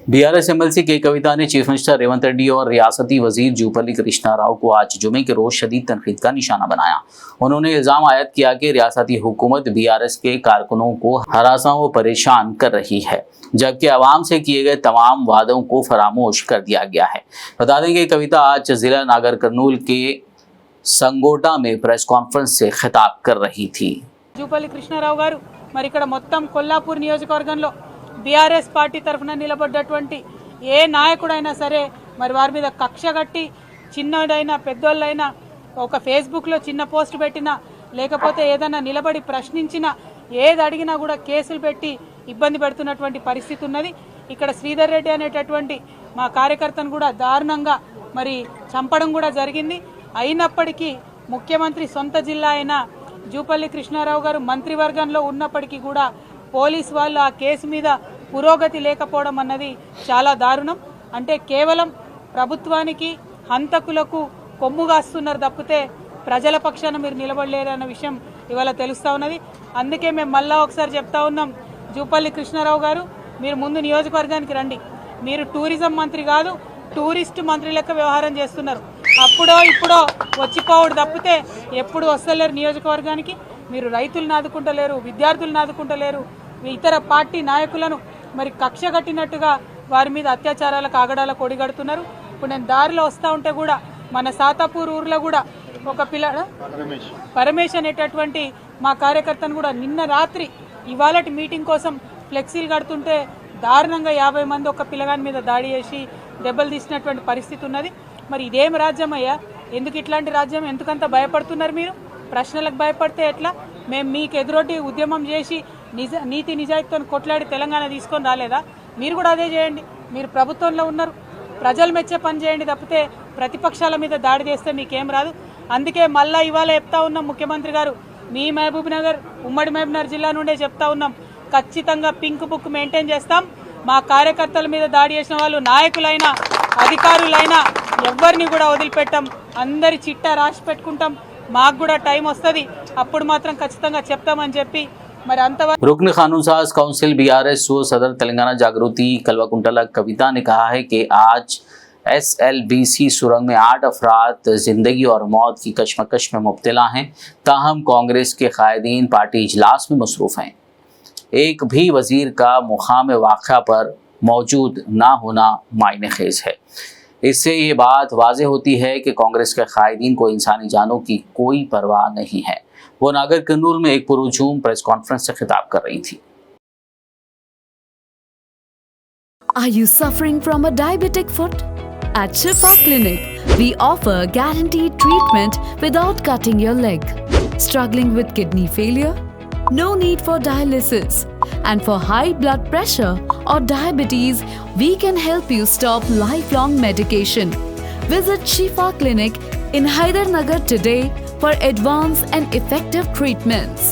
BRS MLC के कविता ने chief minister Revanth Reddy और रियासती वजीर जूपल्ली कृष्णा राव को आज जुमे के रोज शदीद तनकीद का निशाना बनाया। उन्होंने इल्जाम आयद किया कि रियासती हुकूमत बीआरएस के कारकुनों को हरासा व परेशान कर रही है, जबकि आवाम से किए गए तमाम वादों को फरामोश कर दिया गया है। बता दें कि कविता आज जिला नागर कर्नूल के संगोटा में प्रेस कॉन्फ्रेंस से खिताब कर रही थी। జూపల్లి కృష్ణారావు గారు మరి ఇక్కడ మొత్తం కొల్లాపూర్ నియోజకవర్గంలో బీఆర్ఎస్ పార్టీ తరఫున నిలబడ్డటువంటి ఏ నాయకుడైనా సరే మరి వారి మీద కక్ష కట్టి చిన్నదైనా పెద్దోళ్ళైనా ఒక ఫేస్బుక్లో చిన్న పోస్ట్ పెట్టినా లేకపోతే ఏదైనా నిలబడి ప్రశ్నించినా ఏది అడిగినా కూడా కేసులు పెట్టి ఇబ్బంది పెడుతున్నటువంటి పరిస్థితి ఉన్నది। ఇక్కడ శ్రీధర్ రెడ్డి అనేటటువంటి మా కార్యకర్తను కూడా దారుణంగా మరి చంపడం కూడా జరిగింది। అయినప్పటికీ ముఖ్యమంత్రి సొంత జిల్లా అయిన జూపల్లి కృష్ణారావు గారు మంత్రివర్గంలో ఉన్నప్పటికీ కూడా పోలీస్ వాళ్ళు ఆ కేసు మీద పురోగతి లేకపోవడం అన్నది చాలా దారుణం। అంటే కేవలం ప్రభుత్వానికి హంతకులకు కొమ్ముగాస్తున్నారు తప్పితే ప్రజల పక్షాన మీరు నిలబడలేరు అన్న విషయం ఇవాళ తెలుస్తూ ఉన్నది। అందుకే మేము మళ్ళా ఒకసారి చెప్తా ఉన్నాం, జూపల్లి కృష్ణారావు గారు మీరు ముందు నియోజకవర్గానికి రండి। మీరు టూరిజం మంత్రి కాదు, టూరిస్ట్ మంత్రి లెక్క వ్యవహారం చేస్తున్నారు। అప్పుడో ఇప్పుడో వచ్చిపోవడు తప్పితే ఎప్పుడు వస్తలేరు నియోజకవర్గానికి। మీరు రైతులను ఆదుకుంటలేరు, విద్యార్థులను ఆదుకుంటలేరు, ఇతర పార్టీ నాయకులను మరి కక్ష కట్టినట్టుగా వారి మీద అత్యాచారాలకు ఆగడాలకు ఒడిగడుతున్నారు। ఇప్పుడు నేను దారిలో వస్తూ ఉంటే కూడా మన సాతాపూర్ ఊర్లో కూడా ఒక పిల్ల పరమేశ్ అనేటటువంటి మా కార్యకర్తను కూడా నిన్న రాత్రి ఇవాళటి మీటింగ్ కోసం ఫ్లెక్సీలు కడుతుంటే దారుణంగా 50 మంది ఒక పిల్లగాని మీద దాడి చేసి దెబ్బలు తీసినటువంటి పరిస్థితి ఉన్నది। మరి ఇదేం రాజ్యం అయ్యా? ఎందుకు ఇట్లాంటి రాజ్యం? ఎందుకంత భయపడుతున్నారు మీరు? ప్రశ్నలకు భయపడితే ఎట్లా? మేము మీకు ఎదురొడ్డి ఉద్యమం చేసి నీతి నిజాయితీతో కొట్లాడి తెలంగాణ తీసుకొని రాలేదా? మీరు కూడా అదే చేయండి। మీరు ప్రభుత్వంలో ఉన్నారు, ప్రజలు మెచ్చే పని చేయండి తప్పితే ప్రతిపక్షాల మీద దాడి చేస్తే మీకేం రాదు। అందుకే మళ్ళీ ఇవాళ చెప్తా ఉన్నాం, ముఖ్యమంత్రి గారు మీ మహబూబ్ నగర్ ఉమ్మడి మహబూబ్నగర్ జిల్లా నుండే చెప్తా ఉన్నాం, ఖచ్చితంగా పింక్ బుక్ మెయింటైన్ చేస్తాం। మా కార్యకర్తల మీద దాడి చేసిన వాళ్ళు నాయకులైనా అధికారులైనా ఎవరిని కూడా వదిలిపెట్టాం, అందరి చిట్టా రాసి పెట్టుకుంటాం। మాకు కూడా టైం వస్తుంది, అప్పుడు మాత్రం ఖచ్చితంగా చెప్తామని చెప్పి మరి అంతవరకు रुकन कानून साज काउंसिल बीआरएस व सदर तेलंगाना जागृति कलवाकुंटला कविता ने कहा है कि आज SLBC सुरंग में 8 अफराद जिंदगी और मौत की कशमकश में मुब्तला हैं। ताहम कांग्रेस के कायदीन पार्टी इजलास में मसरूफ हैं। एक भी वजीर का मुकाम वाक़या पर मौजूद ना होना मायने खेज है। इससे ये बात वाज़ेह होती है कि कांग्रेस के कायदीन को इंसानी जानों की कोई परवाह नहीं है। वो नागर कर्नूल में एक पुरजूम प्रेस कॉन्फ्रेंस से खिताब कर रही थी। Are you suffering from a diabetic foot? At Shifa Clinic, we offer guaranteed treatment without cutting your leg. Struggling with kidney failure? No need for dialysis. And for high blood pressure or diabetes, we can help you stop lifelong medication. Visit Shifa Clinic in Hydernagar today for advanced and effective treatments.